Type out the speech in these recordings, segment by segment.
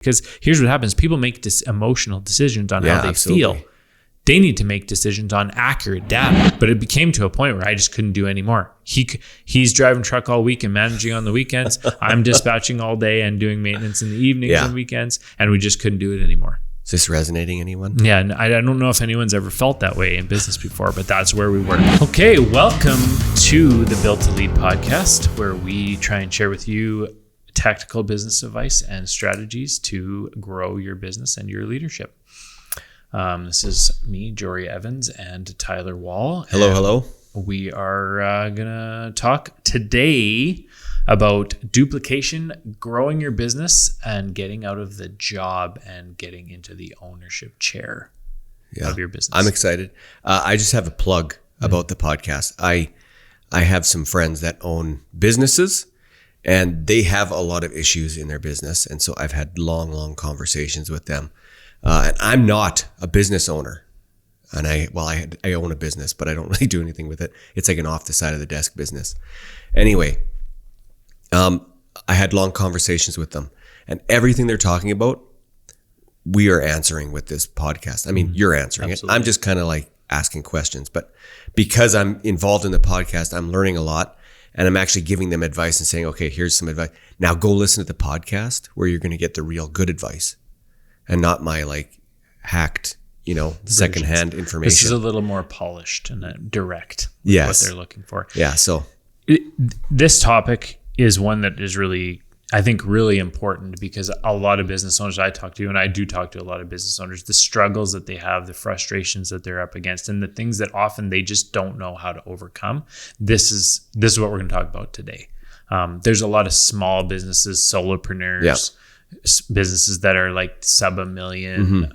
Because here's what happens. People make emotional decisions on how they feel. They need to make decisions on accurate data. But it became to a point where I just couldn't do anymore. He's driving truck all week and managing on the weekends. I'm dispatching all day and doing maintenance in the evenings and weekends. And we just couldn't do it anymore. Is this resonating anyone? Yeah, and I don't know if anyone's ever felt that way in business before, but that's where we were. Okay, welcome to the Built to Lead podcast, where we try and share with you tactical business advice and strategies to grow your business and your leadership. This is me, Jory Evans, and Tyler Wall. Hello. We are going to talk today about duplication, growing your business, and getting out of the job and getting into the ownership chair of your business. I'm excited. I just have a plug about the podcast. I have some friends that own businesses, and they have a lot of issues in their business. And so I've had long conversations with them. And I'm not a business owner. And I own a business, but I don't really do anything with it. It's like an off the side of the desk business. Anyway, I had long conversations with them, and everything they're talking about, we are answering with this podcast. I mean, you're answering it. I'm just kind of like asking questions, but because I'm involved in the podcast, I'm learning a lot, and I'm actually giving them advice and saying, okay, here's some advice. Now go listen to the podcast where you're going to get the real good advice and not my like hacked, secondhand information. This is a little more polished and direct with what they're looking for. Yeah. So this topic is one that is really, I think, really important, because a lot of business owners I talk to, and I do talk to a lot of business owners, the struggles that they have, the frustrations that they're up against, and the things that often they just don't know how to overcome. This is what we're going to talk about today. There's a lot of small businesses, solopreneurs, businesses that are like sub $1 million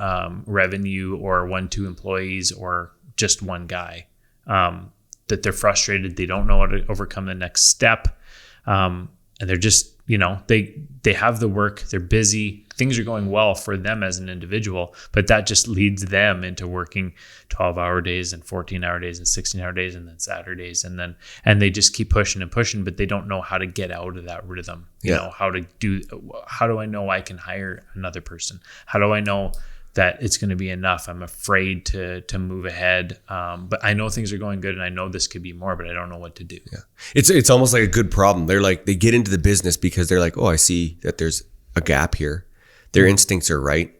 revenue, or 1-2 employees, or just one guy, that they're frustrated. They don't know how to overcome the next step. And they're just, they have the work, they're busy, things are going well for them as an individual, but that just leads them into working 12-hour days and 14-hour days and 16-hour days and then Saturdays. And they just keep pushing and pushing, but they don't know how to get out of that rhythm. How do I know I can hire another person? How do I know that it's going to be enough? I'm afraid to move ahead. But I know things are going good, and I know this could be more, but I don't know what to do. Yeah. It's almost like a good problem. They're like, they get into the business because they're like, oh, I see that there's a gap here. Their instincts are right.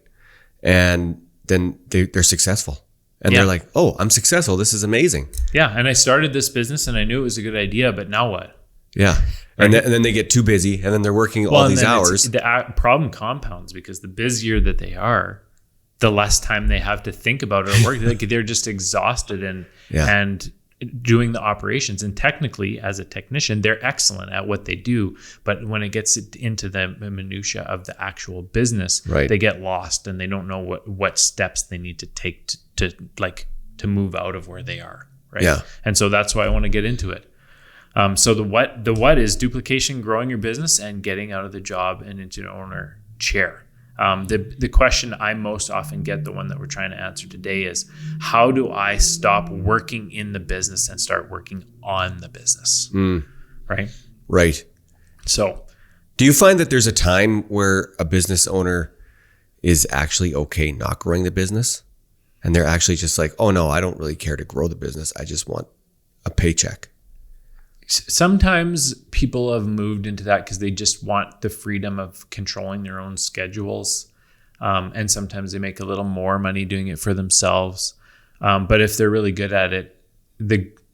And then they're successful. And they're like, oh, I'm successful. This is amazing. Yeah. And I started this business and I knew it was a good idea, but now what? Yeah. And then they get too busy, and then they're working all these hours. The problem compounds, because the busier that they are, the less time they have to think about it or work. Like, they're just exhausted and doing the operations. And technically, as a technician, they're excellent at what they do. But when it gets into the minutia of the actual business, they get lost, and they don't know what steps they need to take to move out of where they are. Right. Yeah. And so that's why I want to get into it. So the what is duplication, growing your business, and getting out of the job and into an owner chair. The question I most often get, the one that we're trying to answer today, is how do I stop working in the business and start working on the business? Right. So do you find that there's a time where a business owner is actually okay not growing the business, and they're actually just like, oh no, I don't really care to grow the business, I just want a paycheck? Sometimes people have moved into that because they just want the freedom of controlling their own schedules. And sometimes they make a little more money doing it for themselves. But if they're really good at it,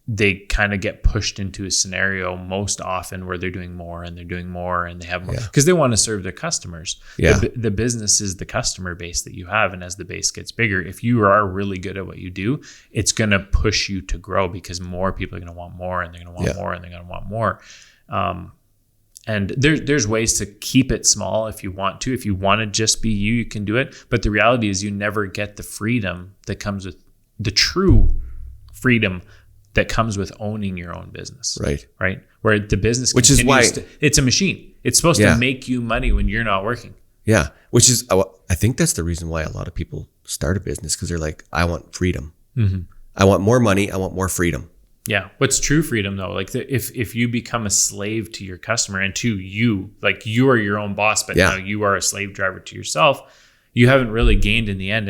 they kind of get pushed into a scenario most often where they're doing more and they have more because they want to serve their customers. Yeah. The business is the customer base that you have. And as the base gets bigger, if you are really good at what you do, it's going to push you to grow, because more people are going to want more, and they're going to want more, and they're going to want more. And there's ways to keep it small if you want to. If you want to just be you can do it. But the reality is you never get the freedom that comes with the true freedom that comes with owning your own business. Right. Where the business, which is why it's a machine. It's supposed to make you money when you're not working. Yeah. Which is, I think that's the reason why a lot of people start a business, because they're like, I want freedom. I want more money. I want more freedom. Yeah. What's true freedom though? Like if you become a slave to your customer and to you, like you are your own boss, but now you are a slave driver to yourself, you haven't really gained in the end.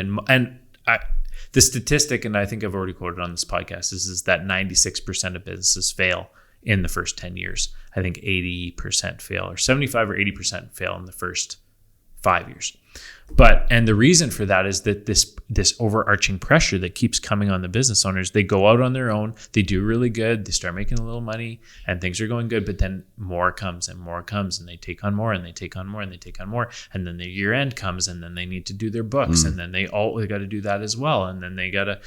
The statistic, and I think I've already quoted on this podcast, is that 96% of businesses fail in the first 10 years. I think 80% fail, or 75 or 80% fail in the first 5 years. And the reason for that is that this overarching pressure that keeps coming on the business owners, they go out on their own, they do really good, they start making a little money and things are going good, but then more comes and they take on more and they take on more and they take on more. And then the year end comes and then they need to do their books and then they got to do that as well. And then they got to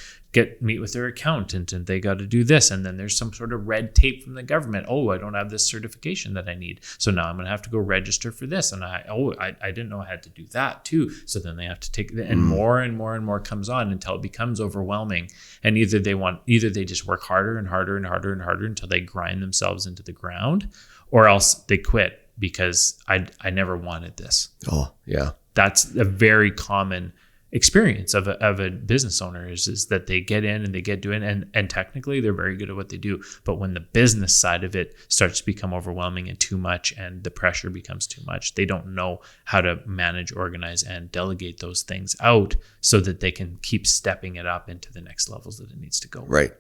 meet with their accountant and they got to do this. And then there's some sort of red tape from the government. Oh, I don't have this certification that I need. So now I'm going to have to go register for this. And I didn't know I had to do that too. So then they have to take and more and more and more comes on until it becomes overwhelming. And either they just work harder and harder and harder and harder until they grind themselves into the ground, or else they quit because I never wanted this. Oh, yeah. That's a very common experience of a business owner is that they get in and they get doing and technically they're very good at what they do, but when the business side of it starts to become overwhelming and too much and the pressure becomes too much, they don't know how to manage, organize, and delegate those things out so that they can keep stepping it up into the next levels that it needs to go. Right.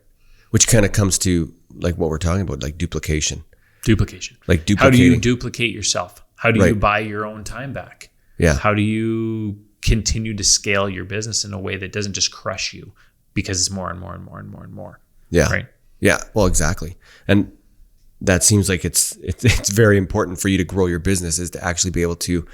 Which kind of comes to like what we're talking about, like duplication. Like duplicating. How do you duplicate yourself? How do you buy your own time back? Yeah. How do you continue to scale your business in a way that doesn't just crush you because it's more and more and more and more and more. Yeah. Right. Yeah. Well, exactly. And that seems like it's very important for you to grow your business, is to actually be able to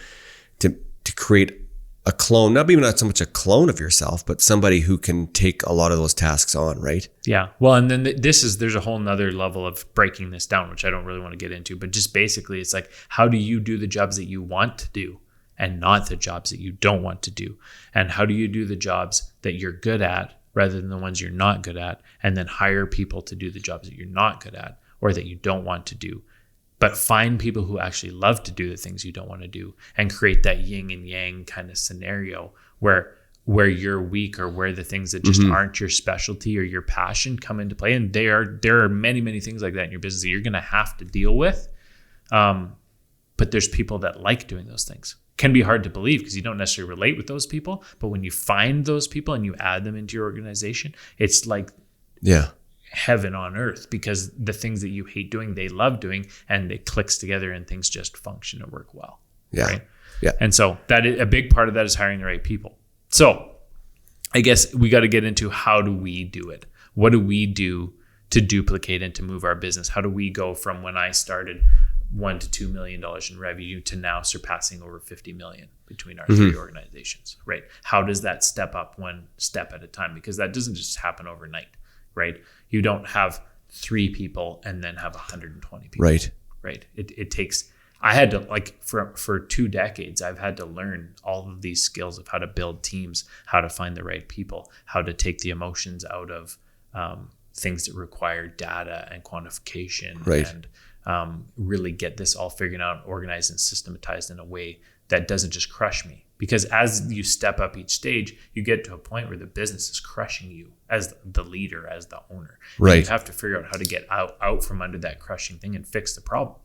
create a clone, not so much a clone of yourself, but somebody who can take a lot of those tasks on. Right. Yeah. Well, and then there's a whole nother level of breaking this down, which I don't really want to get into, but just basically it's like, how do you do the jobs that you want to do and not the jobs that you don't want to do? And how do you do the jobs that you're good at rather than the ones you're not good at, and then hire people to do the jobs that you're not good at or that you don't want to do? But find people who actually love to do the things you don't want to do and create that yin and yang kind of scenario where you're weak or where the things that just aren't your specialty or your passion come into play. And there are many, many things like that in your business that you're going to have to deal with. But there's people that like doing those things. Can be hard to believe because you don't necessarily relate with those people, but when you find those people and you add them into your organization, it's like heaven on earth, because the things that you hate doing, they love doing, and it clicks together and things just function and work well. Yeah. Right? Yeah. And so that is a big part of that, is hiring the right people. So I guess we got to get into, how do we do it? What do we do to duplicate and to move our business? How do we go from when I started $1 to $2 million in revenue to now surpassing over 50 million between our three organizations, right? How does that step up one step at a time? Because that doesn't just happen overnight, right? You don't have 3 people and then have 120 people, right? It takes, I had to, like, for 2 decades, I've had to learn all of these skills of how to build teams, how to find the right people, how to take the emotions out of things that require data and quantification, and really get this all figured out, organized and systematized in a way that doesn't just crush me. Because as you step up each stage, you get to a point where the business is crushing you as the leader, as the owner. Right. And you have to figure out how to get out from under that crushing thing and fix the problem.